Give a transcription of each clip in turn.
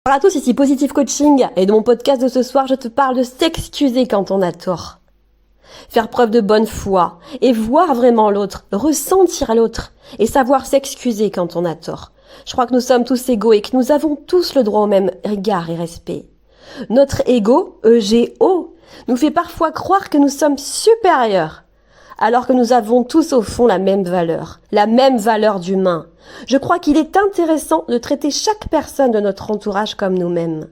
Bonjour à tous, ici Positive Coaching et dans mon podcast de ce soir, je te parle de s'excuser quand on a tort. Faire preuve de bonne foi et voir vraiment l'autre, ressentir l'autre et savoir s'excuser quand on a tort. Je crois que nous sommes tous égaux et que nous avons tous le droit au même regard et respect. Notre ego, EGO, nous fait parfois croire que nous sommes supérieurs, alors que nous avons tous au fond la même valeur d'humain. Je crois qu'il est intéressant de traiter chaque personne de notre entourage comme nous-mêmes.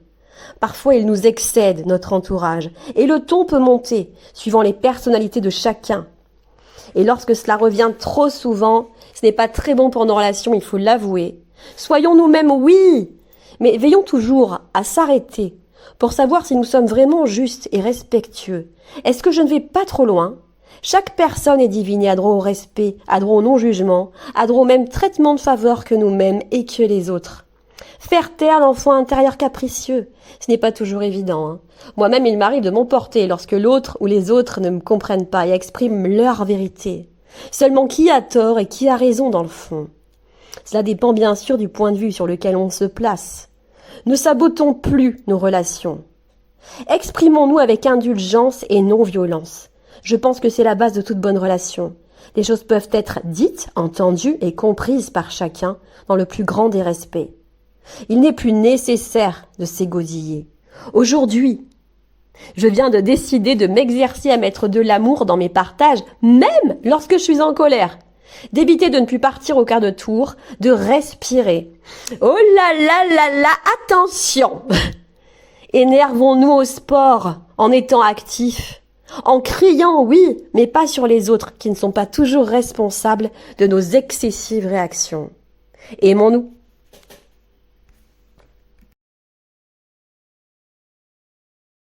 Parfois, il nous excède, notre entourage, et le ton peut monter, suivant les personnalités de chacun. Et lorsque cela revient trop souvent, ce n'est pas très bon pour nos relations, il faut l'avouer. Soyons nous-mêmes, oui, mais veillons toujours à s'arrêter pour savoir si nous sommes vraiment justes et respectueux. Est-ce que je ne vais pas trop loin ? Chaque personne est divine et a droit au respect, a droit au non-jugement, a droit au même traitement de faveur que nous-mêmes et que les autres. Faire taire l'enfant intérieur capricieux, ce n'est pas toujours évident. Moi-même, il m'arrive de m'emporter lorsque l'autre ou les autres ne me comprennent pas et expriment leur vérité. Seulement qui a tort et qui a raison dans le fond ? Cela dépend bien sûr du point de vue sur lequel on se place. Ne sabotons plus nos relations. Exprimons-nous avec indulgence et non-violence. Je pense que c'est la base de toute bonne relation. Les choses peuvent être dites, entendues et comprises par chacun dans le plus grand des respects. Il n'est plus nécessaire de s'égodiller. Aujourd'hui, je viens de décider de m'exercer à mettre de l'amour dans mes partages, même lorsque je suis en colère. D'éviter de ne plus partir au quart de tour, de respirer. Oh là là là là, attention! Énervons-nous au sport en étant actifs. En criant, oui, mais pas sur les autres qui ne sont pas toujours responsables de nos excessives réactions. Aimons-nous.